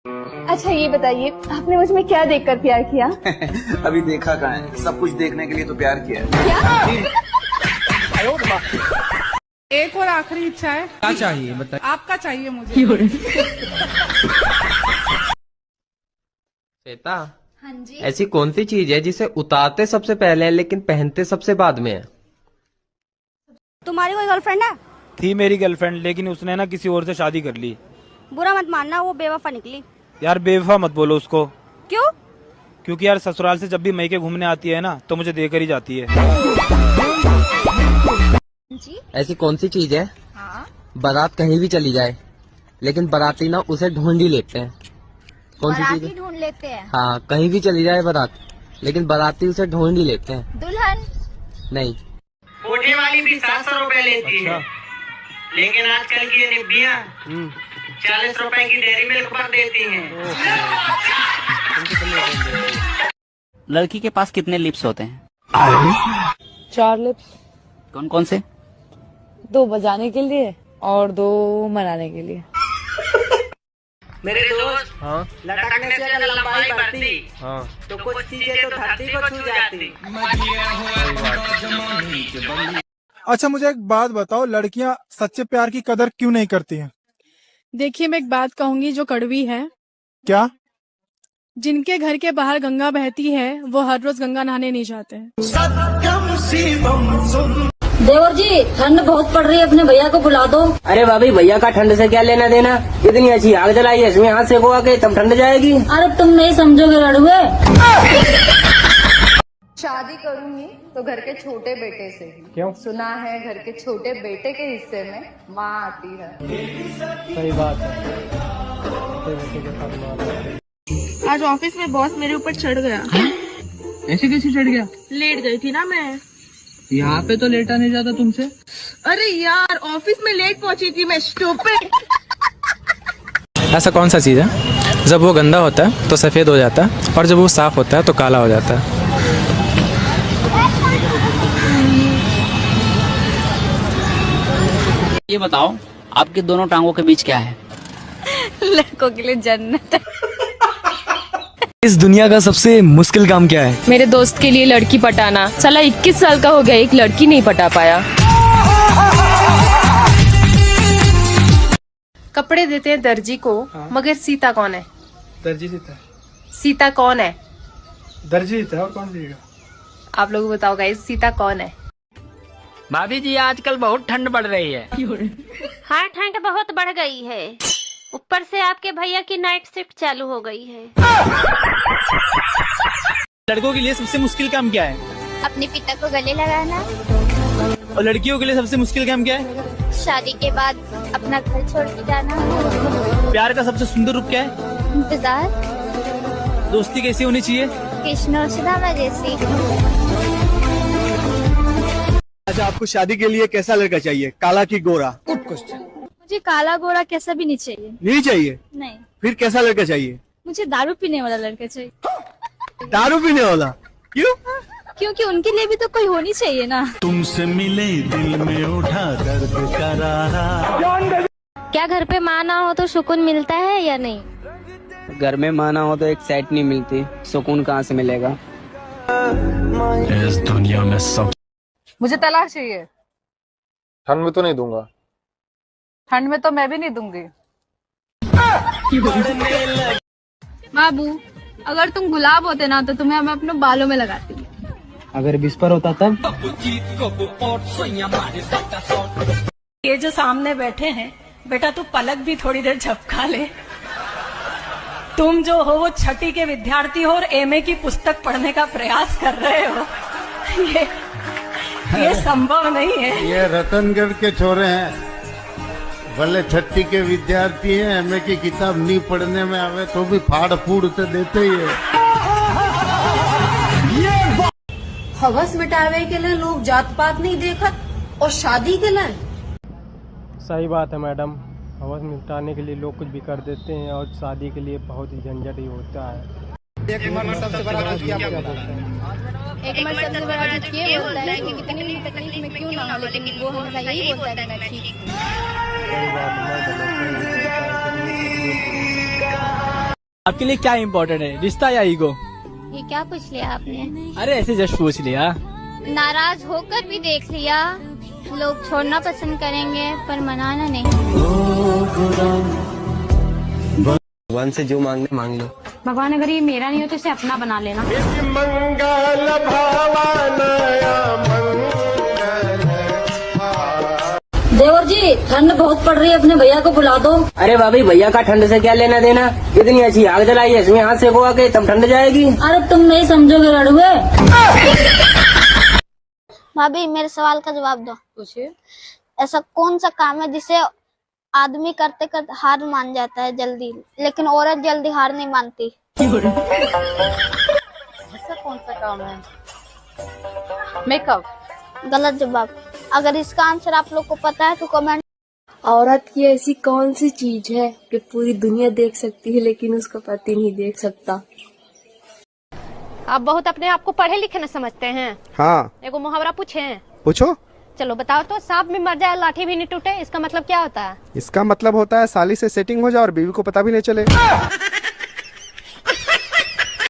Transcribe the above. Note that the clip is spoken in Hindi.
अच्छा ये बताइए, आपने मुझ में क्या देखकर प्यार किया? अभी देखा कहाँ है, सब कुछ देखने के लिए तो प्यार किया है। क्या? एक और आखिरी इच्छा है। क्या चाहिए बताइए? आपका चाहिए मुझे। श्वेता, हाँ जी। ऐसी कौन सी चीज है जिसे उतारते सबसे पहले है लेकिन पहनते सबसे बाद में है? तुम्हारी कोई गर्लफ्रेंड है? थी मेरी गर्लफ्रेंड, लेकिन उसने ना किसी और से शादी कर ली। बुरा मत मानना, वो बेवफा निकली। यार बेवफा मत बोलो उसको। क्यों? क्योंकि यार ससुराल से जब भी मैके घूमने आती है ना तो मुझे देकर ही जाती है। जी? ऐसी कौन सी चीज है हाँ? बारात कहीं भी चली जाए लेकिन बाराती ना उसे ढूंढ ही लेते हैं? कौन सी चीज है? ढूंढ लेते हैं। हाँ, कहीं भी चली जाए बारात लेकिन बाराती उसे ढूंढ ही लेते हैं। दुल्हन? नहीं। कोठे वाली भी 700 रुपए लेती है, लेकिन आजकल की ये निब्बियाँ 40 रुपए की डेयरी मिल्क पर देती हैं। लड़की के पास कितने लिप्स होते हैं? 4 लिप्स। कौन कौन से? 2 बजाने के लिए और 2 मनाने के लिए। मेरे दोस्त, लटकने से अगर लंबाई बढ़ती तो कुछ चीजें तो धरती को छू जाती। अच्छा मुझे एक बात बताओ, लड़कियां सच्चे प्यार की कदर क्यों नहीं करती हैं? देखिए, मैं एक बात कहूंगी जो कड़वी है। क्या? जिनके घर के बाहर गंगा बहती है वो हर रोज गंगा नहाने नहीं जाते हैं। देवर जी, ठंड बहुत पड़ रही है, अपने भैया को बुला दो। अरे भाभी, भैया का ठंड से क्या लेना देना? इतनी अच्छी आग जलाई है, इसमें हाथ सेको आके तब ठंड जाएगी। अरे तुम नहीं समझोगे लड़ुए। शादी करूंगी तो घर के छोटे बेटे से। क्यों? सुना है घर के छोटे बेटे के हिस्से में माँ आती है। सही बात है। आज ऑफिस में बॉस मेरे ऊपर चढ़ गया। ऐसे कैसे चढ़ गया? लेट गई थी ना मैं। यहाँ पे तो लेटा नहीं जाता तुमसे। अरे यार, ऑफिस में लेट पहुंची थी मैं, स्टूपिड। ऐसा कौन सा चीज है जब वो गंदा होता है तो सफेद हो जाता है और जब वो साफ होता है तो काला हो जाता है? ये बताओ, आपके दोनों टांगों के बीच क्या है? लड़कों के लिए जन्नत है। इस दुनिया का सबसे मुश्किल काम क्या है? मेरे दोस्त के लिए लड़की पटाना। साला 21 साल का हो गया, एक लड़की नहीं पटा पाया। कपड़े देते हैं दर्जी को, मगर सीता कौन है? दर्जी सीता। सीता कौन है? दर्जी सीता और कौन सीता? आप लोग बताओ गाइस, सीता कौन है? भाभी जी, आजकल बहुत ठंड बढ़ रही है। हाँ, ठंड बहुत बढ़ गई है, ऊपर से आपके भैया की नाइट शिफ्ट चालू हो गई है। लड़कों के लिए सबसे मुश्किल काम क्या है? अपने पिता को गले लगाना। और लड़कियों के लिए सबसे मुश्किल काम क्या है? शादी के बाद अपना घर छोड़ के जाना। प्यार का सबसे सुंदर रूप क्या है? इंतजार। दोस्ती कैसी होनी चाहिए? कृष्ण और सुदामा जैसी। अच्छा, आपको शादी के लिए कैसा लड़का चाहिए, काला की गोरा? मुझे काला गोरा कैसा भी नहीं चाहिए। नहीं चाहिए? नहीं, फिर कैसा लड़का चाहिए? मुझे दारू पीने वाला लड़का चाहिए। दारू पीने वाला? क्यों? क्योंकि उनके लिए भी तो कोई होनी चाहिए ना। तुमसे मिले दिल में उठा दर्द करारा। क्या घर पे माँ ना हो तो सुकून मिलता है या नहीं? घर में माना हो तो एक सेट नहीं मिलती, सुकून कहाँ से मिलेगा? इस दुनिया में सब। मुझे तलाक चाहिए। ठंड में तो नहीं दूंगा। ठंड में तो मैं भी नहीं दूंगी। बाबू, अगर तुम गुलाब होते ना तो तुम्हें मैं अपने बालों में लगाती। अगर विस्पर होता तब? ये जो सामने बैठे हैं, बेटा तू पलक भी थोड़ी देर झपका ले। तुम जो हो वो छठी के विद्यार्थी हो और एमए की पुस्तक पढ़ने का प्रयास कर रहे हो। ये संभव नहीं है। ये रतनगढ़ के छोरे हैं, भले छठी के विद्यार्थी हैं, एमए की किताब नहीं पढ़ने में आवे तो भी फाड़ फूड़ तो देते ही है। हवस मिटावे के लिए लोग जात पात नहीं देखत और शादी के लिए। सही बात है मैडम, हवस मिटाने के लिए लोग कुछ भी कर देते हैं और शादी के लिए बहुत ही झंझट ही होता है। एक मर्द सबसे बड़ा झूठ ये बोलता है कि कितनी भी तकलीफ में क्यों ना हो, लेकिन वो हमेशा यही बोलता है कि मैं ठीक हूँ। सही बात है। आपके लिए क्या इम्पोर्टेंट है, रिश्ता या ईगो? ये क्या पूछ लिया आपने? अरे ऐसे जस्ट पूछ लिया। नाराज होकर भी देख लिया, लोग छोड़ना पसंद करेंगे पर मनाना नहीं। भगवान से जो मांगने मांग लो। भगवान अगर ये मेरा नहीं हो तो इसे अपना बना लेना। देवर जी ठंड बहुत पड़ रही है, अपने भैया को बुला दो। अरे भाभी भैया का ठंड से क्या लेना देना, इतनी अच्छी आग जलाई है, इसमें हाथ सेको आके तब ठंड जाएगी। अरे तुम नहीं समझोगे लड़ुए। भाभी मेरे सवाल का जवाब दो। पूछिए। ऐसा कौन सा काम है जिसे आदमी करते करते हार मान जाता है जल्दी, लेकिन औरत जल्दी हार नहीं मानती? ऐसा कौन सा काम है? मेकअप। गलत जवाब। अगर इसका आंसर आप लोग को पता है तो कमेंट। औरत की ऐसी कौन सी चीज है कि पूरी दुनिया देख सकती है लेकिन उसका पति नहीं देख सकता? आप बहुत अपने आप को पढ़े लिखे न समझते हैं। हाँ एगो मुहावरा पूछे। पूछो। चलो बताओ तो, सांप भी मर जाए लाठी भी नहीं टूटे, इसका मतलब क्या होता है? इसका मतलब होता है साली से सेटिंग हो जाए और बीवी को पता भी नहीं चले।